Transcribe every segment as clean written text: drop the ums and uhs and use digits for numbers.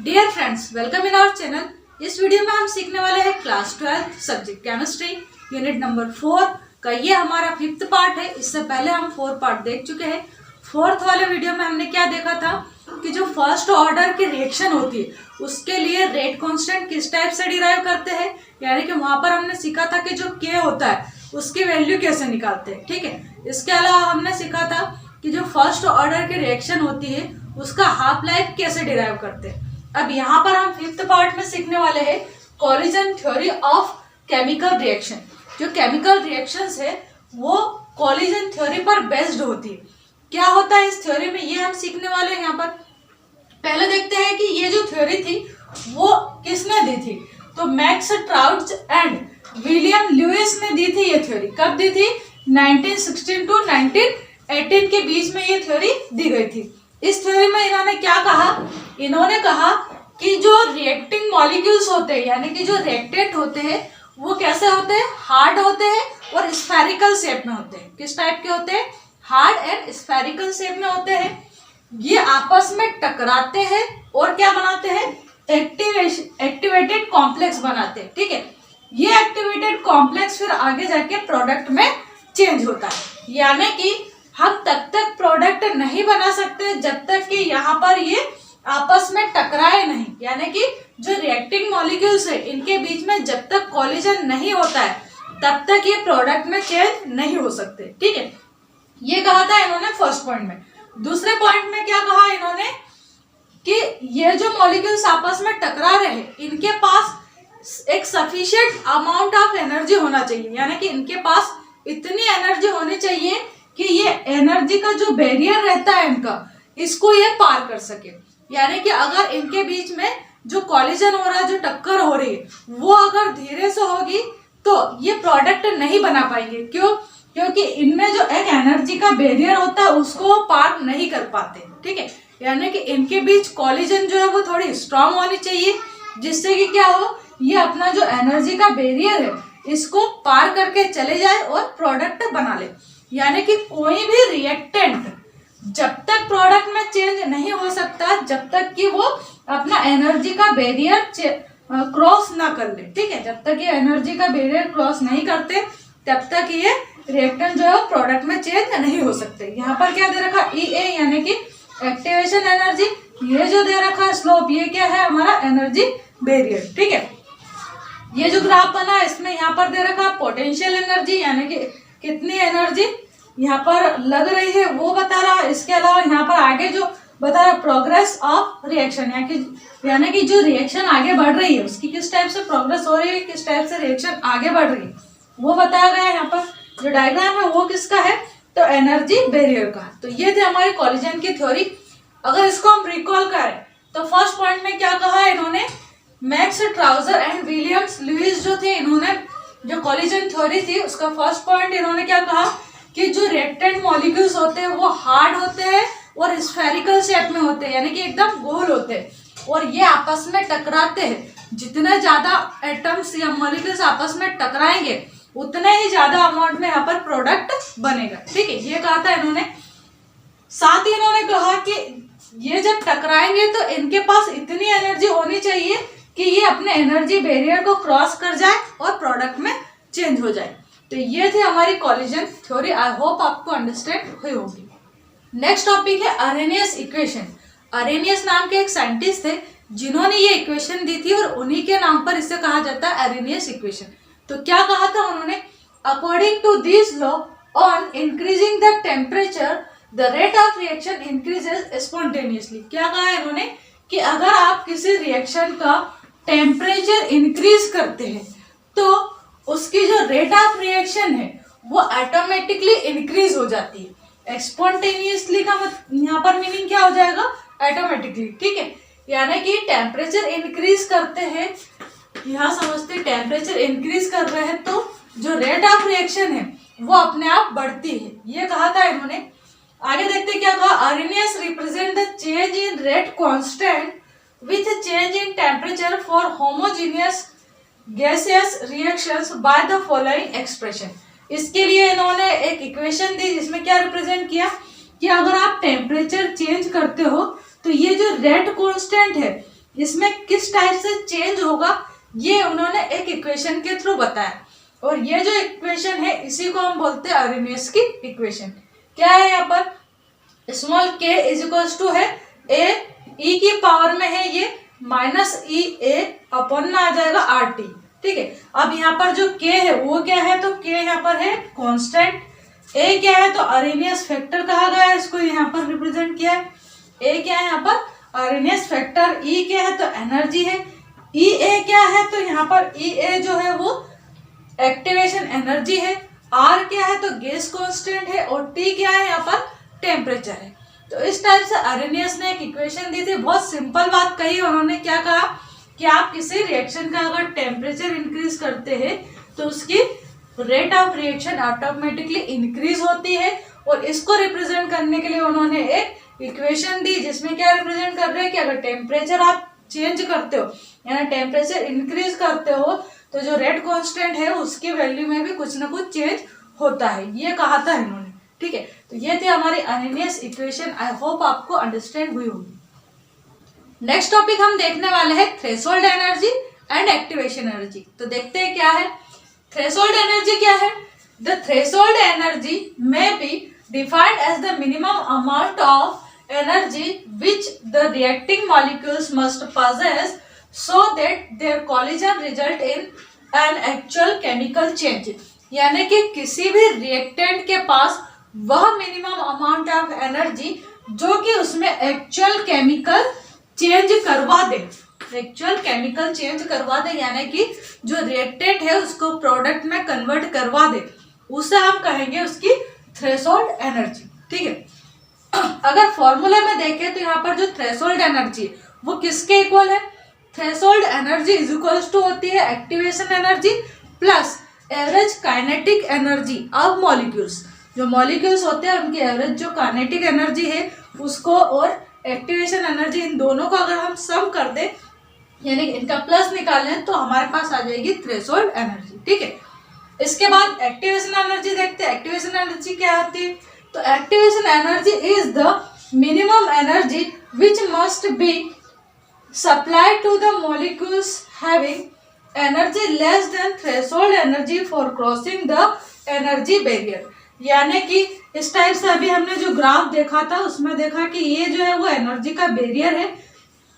Dear friends, welcome in our channel. इस video में हम सीखने वाले हैं class 12 subject chemistry unit number 4 का ये हमारा 5th पार्ट है। इससे पहले हम 4 पार्ट देख चुके हैं। 4th वाले वीडियो में हमने क्या देखा था कि जो फर्स्ट ऑर्डर की रिएक्शन होती है उसके लिए रेट कांस्टेंट किस टाइप से डिराइव करते हैं, यानी कि वहां पर हमने सीखा था कि जो के होता है उसकी वैल्यू कैसे निकालते हैं। ठीक है, इसके अलावा हमने सीखा था कि जो फर्स्ट ऑर्डर की रिएक्शन होती है उसका हाफ लाइफ कैसे डिराइव करते हैं। अब यहाँ पर हम 5th पार्ट में सीखने वाले हैं collision theory of chemical reaction. जो केमिकल रिएक्शंस है वो कोलिजन थ्योरी पर बेस्ड होती है। क्या होता है इस थ्योरी में, ये हम सीखने वाले हैं। यहाँ पर पहले देखते हैं कि ये जो थ्योरी थी वो किसने दी थी। तो Max Trautz and William Lewis ने दी थी ये थ्योरी। कब दी थी? 1916 टू 1918 के बीच में ये थ्योरी दी गई थी। इस थ्योरी में इन्होंने क्या कहा? इन्होंने कहा कि जो रिएक्टिंग मॉलिक्यूल्स होते हैं, यानी कि जो रिएक्टेंट होते हैं वो कैसे होते हैं? हार्ड होते हैं और स्फेरिकल शेप में होते हैं। किस टाइप के होते हैं? हार्ड एंड स्फेरिकल शेप में होते हैं। ये आपस में टकराते हैं और क्या बनाते हैं? एक्टिवेटेड कॉम्प्लेक्स बनाते हैं। ठीक है, ये एक्टिवेटेड कॉम्प्लेक्स फिर आगे जाके प्रोडक्ट में चेंज होता है। यानी कि हम तब तक प्रोडक्ट नहीं बना सकते जब तक कि यहाँ पर ये आपस में टकराए नहीं। यानी कि जो रिएक्टिंग मॉलिक्यूल्स है इनके बीच में जब तक कोलिजन नहीं होता है तब तक ये प्रोडक्ट में चेंज नहीं हो सकते। ठीक है, ये कहा था इन्होंने फर्स्ट पॉइंट में। दूसरे पॉइंट में क्या कहा इन्होंने कि ये जो मॉलिक्यूल्स आपस में टकरा रहे हैं इनके पास एक सफिशिएंट अमाउंट ऑफ एनर्जी होना चाहिए। यानी कि इनके पास इतनी एनर्जी होनी चाहिए कि ये एनर्जी का जो बैरियर रहता है इनका, इसको ये पार कर सके। यानी कि अगर इनके बीच में जो कॉलिजन हो रहा है, जो टक्कर हो रही है, वो अगर धीरे से होगी तो ये प्रोडक्ट नहीं बना पाएंगे। क्यों? क्योंकि इनमें जो एक एनर्जी का बैरियर होता है उसको पार नहीं कर पाते। ठीक है, यानी कि इनके बीच कॉलिजन जो है वो थोड़ी स्ट्रांग होनी चाहिए, जिससे कि क्या हो, ये अपना जो एनर्जी का बैरियर है इसको पार करके चले जाए और प्रोडक्ट बना ले। यानी कि कोई भी रिएक्टेंट जब तक प्रोडक्ट में चेंज नहीं हो सकता जब तक कि वो अपना एनर्जी का बैरियर क्रॉस ना कर ले। ठीक है, जब तक ये एनर्जी का बैरियर क्रॉस नहीं करते तब तक ये रिएक्टेंट जो है प्रोडक्ट में चेंज नहीं हो सकते। यहाँ पर क्या दे रखा? EA यानी कि एक्टिवेशन एनर्जी। ये जो दे रखा स्लोप, ये क्या है? हमारा एनर्जी बैरियर। ठीक है, ये जो ग्राफ बना है इसमें यहाँ पर दे रखा पोटेंशियल एनर्जी, यानी कि कितनी एनर्जी यहाँ पर लग रही है वो बता रहा है। इसके अलावा यहाँ पर आगे जो बता रहा प्रोग्रेस ऑफ रिएक्शन, यानी कि जो रिएक्शन आगे बढ़ रही है उसकी किस टाइप से प्रोग्रेस हो रही है, किस टाइप से रिएक्शन आगे बढ़ रही है वो बताया गया है। यहाँ पर जो डायग्राम है वो किसका है? तो एनर्जी बैरियर का। तो ये थे हमारी कोलिजन की थ्योरी। अगर इसको हम रिकॉल करें तो फर्स्ट पॉइंट में क्या कहा इन्होंने? Max Trautz and Williams Lewis जो थे, इन्होंने जो कोलिजन थ्योरी थी उसका फर्स्ट पॉइंट इन्होंने क्या कहा कि जो रिएक्टेंट मॉलिक्यूल्स होते हैं वो हार्ड होते हैं और स्फेरिकल शेप में होते हैं, यानी कि एकदम गोल होते हैं और ये आपस में टकराते हैं। जितने ज्यादा एटम्स या मॉलिक्यूल्स आपस में टकराएंगे उतने ही ज्यादा अमाउंट में यहाँ पर प्रोडक्ट बनेगा। ठीक है, ये कहा था इन्होंने। साथ ही इन्होंने कहा कि ये जब टकराएंगे तो इनके पास इतनी एनर्जी होनी चाहिए कि ये अपने एनर्जी बैरियर को क्रॉस कर जाए और प्रोडक्ट में चेंज हो जाए। तो ये थी हमारी कोलिजन थ्योरी। आई होप आपको अंडरस्टैंड हुई होगी। नेक्स्ट टॉपिक है अरेनियस इक्वेशन। अरेनियस नाम के एक साइंटिस्ट थे जिन्होंने ये इक्वेशन दी थी और उन्हीं के नाम पर इसे कहा जाता है अरेनियस इक्वेशन। तो क्या कहा था उन्होंने? According to this law on increasing the temperature the rate of reaction increases spontaneously. क्या कहा है इन्होंने कि अगर आप किसी रिएक्शन का टेम्परेचर इंक्रीज करते हैं तो उसकी जो रेट ऑफ रिएक्शन है वो ऑटोमेटिकली इंक्रीज हो जाती है। स्पॉन्टेनियसली का यहाँ पर मीनिंग क्या हो जाएगा? ऑटोमेटिकली। ठीक है, यानी कि टेम्परेचर इंक्रीज करते हैं, यहाँ समझते टेम्परेचर इंक्रीज कर रहे हैं तो जो रेट ऑफ रिएक्शन है वो अपने आप बढ़ती है। ये कहा था इन्होंने। आगे देखते क्या कहा? Arrhenius represent the change in rate constant with change in temperature for homogeneous gaseous reactions by the following expression. इसके लिए इन्होंने एक इक्वेशन दी जिसमें क्या रिप्रेजेंट किया कि अगर आप टेम्परेचर चेंज करते हो तो ये जो रेट कांस्टेंट है इसमें किस टाइप से चेंज होगा ये उन्होंने एक इक्वेशन के थ्रू बताया। और ये जो इक्वेशन है इसी को हम बोलते हैं अरेनियस की इक्वेशन। क्या है यहाँ पर, small k is equals to है a e की पावर में है ये माइनस ई ए अपॉन में आ जाएगा आर टी। ठीक है, अब यहाँ पर जो k है वो क्या है, तो k यहाँ पर है कांस्टेंट, a क्या है तो अरेनियस फैक्टर कहा गया है, इसको यहाँ पर रिप्रेजेंट किया है। a क्या है यहाँ पर अरेनियस फैक्टर, e क्या है तो एनर्जी है, ई ए क्या है तो यहाँ पर ई ए जो है वो एक्टिवेशन एनर्जी है, आर क्या है तो गैस कांस्टेंट है, और टी क्या है यहाँ पर टेम्परेचर है। तो इस टाइप से अरेनियस ने एक इक्वेशन दी थी, बहुत सिंपल बात कही उन्होंने। क्या कहा कि आप किसी रिएक्शन का अगर टेम्परेचर इंक्रीज करते हैं तो उसकी rate of reaction automatically increase होती है। और इसको रिप्रेजेंट करने के लिए उन्होंने एक इक्वेशन दी जिसमें क्या रिप्रेजेंट कर रहे हैं कि अगर टेम्परेचर आप चेंज करते हो यानी टेम्परेचर इंक्रीज करते हो तो जो रेट कांस्टेंट है उसकी वैल्यू में भी कुछ ना कुछ चेंज होता है, ये कहा था इन्होंने। ठीक है, तो ये थी हमारी अरेनियस इक्वेशन। आई होप आपको अंडरस्टैंड हुई होगी। नेक्स्ट टॉपिक हम देखने वाले हैं threshold energy and activation energy. तो देखते हैं क्या है थ्रेशोल्ड एनर्जी। क्या है, the threshold energy may be defined as the minimum amount of energy which the reacting molecules must possess so that their collision result in an actual chemical change। यानी कि किसी भी रिएक्टेंट के पास वह minimum amount of energy जो कि उसमें actual chemical change करवा दे, एक्चुअल केमिकल चेंज करवा दे, यानी कि जो रिएक्टेंट है उसको प्रोडक्ट में कन्वर्ट करवा दे, उसे हम कहेंगे उसकी थ्रेशोल्ड एनर्जी। ठीक है, अगर फॉर्मूले में देखें तो यहाँ पर जो थ्रेशोल्ड एनर्जी वो किसके इक्वल है, threshold energy is equals to होती है activation energy plus average kinetic energy of molecules. जो मॉलिक्यूल्स होते हैं उनकी एवरेज जो काइनेटिक एनर्जी है उसको और एक्टिवेशन एनर्जी, इन दोनों को अगर हम सम कर दे यानी इनका प्लस निकालें तो हमारे पास आ जाएगी थ्रेशोल्ड एनर्जी। ठीक है, इसके बाद एक्टिवेशन एनर्जी देखते हैं। एक्टिवेशन एनर्जी क्या होती है, तो activation energy is the minimum energy which must be supplied to the molecules having energy less than threshold energy for crossing the energy barrier. यानी कि इस टाइप से अभी हमने जो ग्राफ देखा था उसमें देखा कि ये जो है वो एनर्जी का बैरियर है।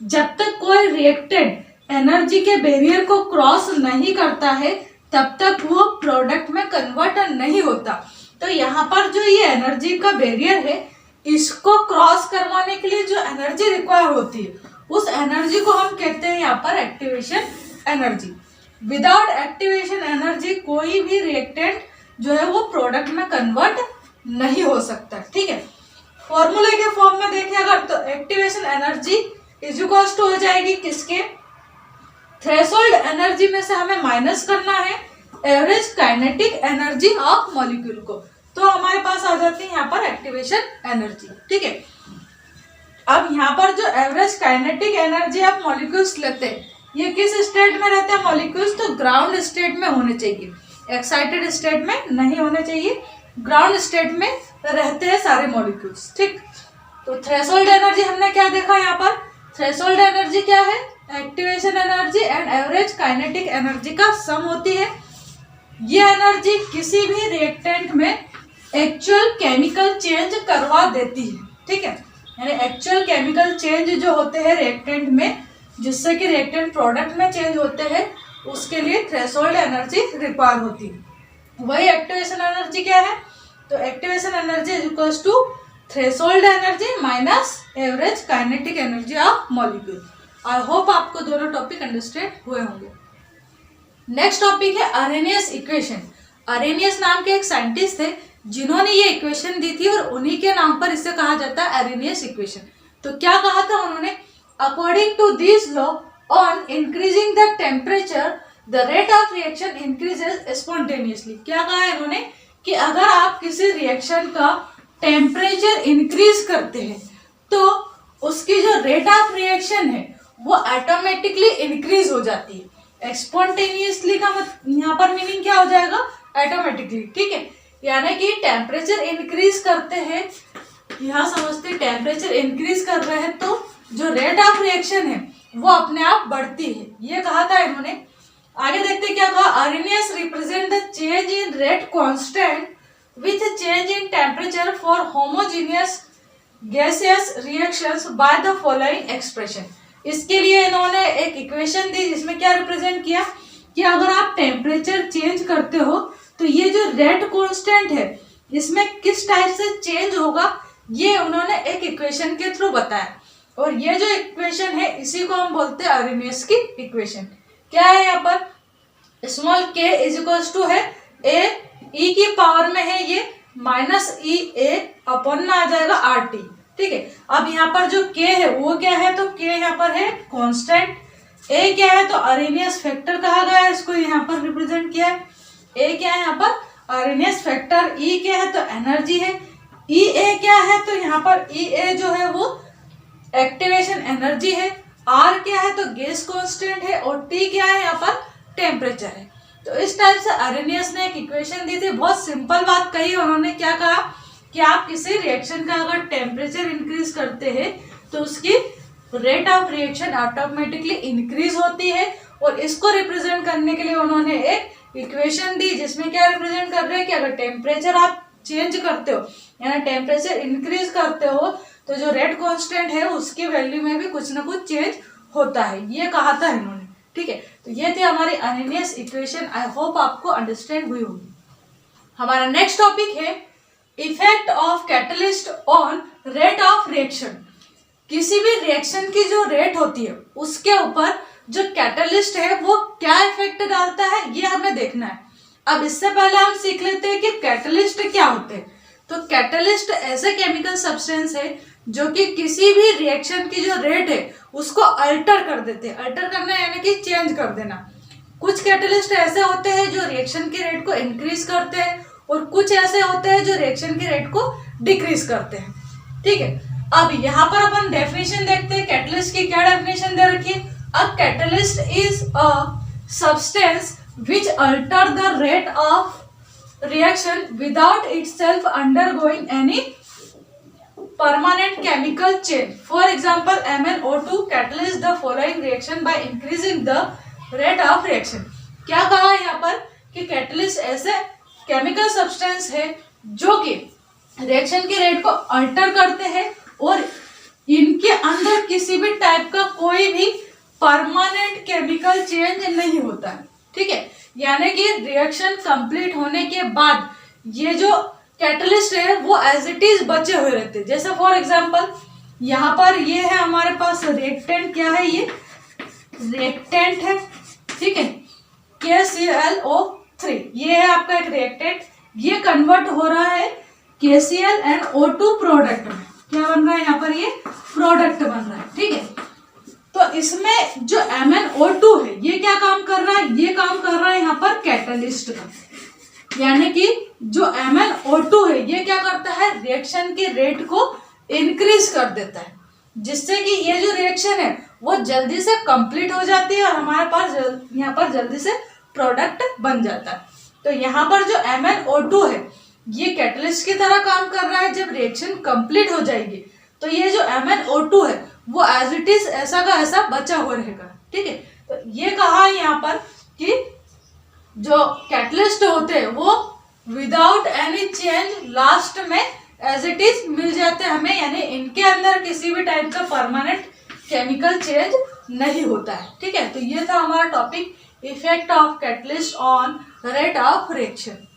जब तक कोई रिएक्टेंट एनर्जी के बैरियर को क्रॉस नहीं करता है तब तक वो प्रोडक्ट में कन्वर्ट नहीं होता। तो यहाँ पर जो ये एनर्जी का बैरियर है इसको क्रॉस करवाने के लिए जो एनर्जी रिक्वायर होती है उस एनर्जी को हम कहते हैं यहाँ पर activation energy. Without activation energy कोई भी रिएक्टेंट जो है वो प्रोडक्ट में कन्वर्ट नहीं हो सकता। ठीक है, फॉर्मूले के फॉर्म में देखें अगर तो activation energy is equals to हो जाएगी किसके, थ्रेशोल्ड एनर्जी में से हमें माइनस करना है average kinetic energy of molecule को, तो हमारे पास आ जाती है यहाँ पर एक्टिवेशन एनर्जी। ठीक है, अब यहाँ पर जो average kinetic energy of molecules लेते हैं ये किस स्टेट में रहते हैं मॉलिक्यूल्स, तो ग्राउंड स्टेट में होने चाहिए, एक्साइटेड स्टेट में नहीं होने चाहिए, ग्राउंड स्टेट में रहते हैं सारे मॉलिक्यूल्स। ठीक, तो थ्रेशोल्ड एनर्जी हमने क्या देखा यहाँ पर, थ्रेशोल्ड एनर्जी क्या है, activation energy and average kinetic energy का सम होती है। ये एनर्जी किसी भी रिएक्टेंट में एक्चुअल केमिकल चेंज करवा देती है। ठीक है, यानी एक्चुअल केमिकल चेंज जो होते हैं रिएक्टेंट में जिससे कि रिएक्टेंट प्रोडक्ट में चेंज होते हैं उसके लिए थ्रेशोल्ड एनर्जी रिक्वायर होती है। वही एक्टिवेशन एनर्जी क्या है, तो activation energy is equals to threshold energy minus average kinetic energy of molecule. I hope आपको दोनों टॉपिक अंडरस्टैंड हुए होंगे। नेक्स्ट टॉपिक है अरेनियस इक्वेशन। अरेनियस नाम के एक साइंटिस्ट थे जिन्होंने ये इक्वेशन दी थी और उन्हीं के नाम पर इसे कहा जाता है अरेनियस इक्वेशन। तो क्या कहा था उन्होंने, according to this law on increasing the temperature the rate of reaction increases spontaneously. क्या कहा है इन्होंने कि अगर आप किसी रिएक्शन का टेम्परेचर इंक्रीज करते हैं तो उसकी जो रेट ऑफ रिएक्शन है वो ऑटोमेटिकली इंक्रीज हो जाती है। स्पॉन्टेनियसली का यहाँ पर मीनिंग क्या हो जाएगा, ऑटोमेटिकली। ठीक है, यानी कि टेम्परेचर इंक्रीज करते हैं, यहाँ समझते टेम्परेचर इंक्रीज कर रहे हैं तो जो रेट ऑफ रिएक्शन है वो अपने आप बढ़ती है, ये कहा था इन्होंने। आगे देखते क्या कहा, Arrhenius represent the change in rate constant with change in temperature for homogeneous gaseous reactions by the following expression. इसके लिए इन्होंने एक इक्वेशन दी जिसमें क्या रिप्रेजेंट किया कि अगर आप टेम्परेचर चेंज करते हो तो ये जो रेट कांस्टेंट है इसमें किस टाइप से चेंज होगा, ये उन्होंने एक इक्वेशन के थ्रू बताया। और ये जो इक्वेशन है इसी को हम बोलते हैं आर्हेनियस की इक्वेशन। क्या है यहाँ पर, small k is equal to है a e की पावर में है ये माइनस ई ए अपॉन में आ जाएगा आर टी। ठीक है, अब यहाँ पर जो k है वो क्या है, तो k यहाँ पर है कांस्टेंट, a क्या है तो आर्हेनियस फैक्टर कहा गया है, इसको यहाँ पर रिप्रेजेंट किया है। a क्या है यहाँ पर आर्हेनियस फैक्टर, e क्या है तो एनर्जी है, ई ए क्या है तो यहाँ पर ई ए जो है वो एक्टिवेशन एनर्जी है, आर क्या है तो गैस कांस्टेंट है, और टी क्या है यहाँ पर टेम्परेचर है। तो इस टाइप से आर्हेनियस ने एक इक्वेशन दी थी, बहुत सिंपल बात कही उन्होंने। क्या कहा कि आप किसी रिएक्शन का अगर टेम्परेचर इंक्रीज करते हैं तो उसकी rate of reaction automatically increase होती है। और इसको रिप्रेजेंट करने के लिए उन्होंने एक इक्वेशन दी जिसमें क्या रिप्रेजेंट कर रहे हैं कि अगर टेम्परेचर आप चेंज करते हो यानी टेम्परेचर इंक्रीज करते हो तो जो रेट कांस्टेंट है उसकी वैल्यू में भी कुछ ना कुछ चेंज होता है, ये कहा था इन्होंने। ठीक है, तो ये थी हमारी आर्हेनियस इक्वेशन। आई होप आपको अंडरस्टैंड हुई होगी। हमारा नेक्स्ट टॉपिक है effect of catalyst on rate of reaction. किसी भी रिएक्शन की जो रेट होती है उसके ऊपर जो कैटलिस्ट है वो क्या इफेक्ट डालता है ये हमें देखना है। अब इससे पहले हम सीख लेते हैं कि कैटलिस्ट क्या होते हैं। तो कैटलिस्ट ऐसे केमिकल सब्सटेंस है जो कि किसी भी रिएक्शन की जो रेट है उसको अल्टर कर देते हैं। अल्टर करना यानी कि चेंज कर देना। कुछ कैटलिस्ट ऐसे होते हैं जो रिएक्शन की रेट को इंक्रीज करते हैं और कुछ ऐसे होते हैं जो रिएक्शन की रेट को डिक्रीज करते हैं। ठीक है, अब यहाँ पर अपन डेफिनेशन देखते हैं कैटलिस्ट की। क्या डेफिनेशन दे रखी है, a catalyst is a substance which alter the rate of reaction without itself undergoing any permanent chemical change. For example, MnO2 catalyze the following reaction by increasing the rate of reaction. क्या कहा है यहाँ पर कि catalyst ऐसे chemical substance है जो कि रिएक्शन की रेट को अल्टर करते हैं और इनके अंदर किसी भी टाइप का कोई भी परमानेंट केमिकल चेंज नहीं होता है। ठीक है, यानी कि रिएक्शन कंप्लीट होने के बाद ये जो कैटलिस्ट है वो एज इट इज बचे हुए रहते हैं। जैसे फॉर एग्जांपल यहाँ पर ये है हमारे पास रिएक्टेंट, क्या है ये रिएक्टेंट है। ठीक है, KClO3 ये है आपका एक रिएक्टेंट, ये कन्वर्ट हो रहा है KCl एंड O2 प्रोडक्ट में। क्या बन रहा है यहाँ पर, ये प्रोडक्ट बन रहा है। ठीक है, तो इसमें जो MnO2 है ये क्या काम कर रहा है, ये काम कर रहा है यहाँ पर कैटलिस्ट का। यानी कि जो MnO2 है ये क्या करता है, रिएक्शन के रेट को इंक्रीज कर देता है जिससे कि ये जो रिएक्शन है वो जल्दी से कंप्लीट हो जाती है और हमारे पास यहाँ पर जल्दी से प्रोडक्ट बन जाता है। तो यहाँ पर जो MnO2 है ये कैटलिस्ट की तरह काम कर रहा है। जब रिएक्शन कंप्लीट हो जाएगी तो ये जो MnO2 है वो एज इट इज ऐसा का ऐसा बचा हुआ रहेगा। ठीक है, तो ये कहा यहाँ पर कि जो कैटलिस्ट होते हैं वो विदाउट एनी चेंज लास्ट में एज इट इज मिल जाते हैं हमें, यानी इनके अंदर किसी भी टाइप का परमानेंट केमिकल चेंज नहीं होता है। ठीक है, तो ये था हमारा topic effect of catalyst on rate of reaction.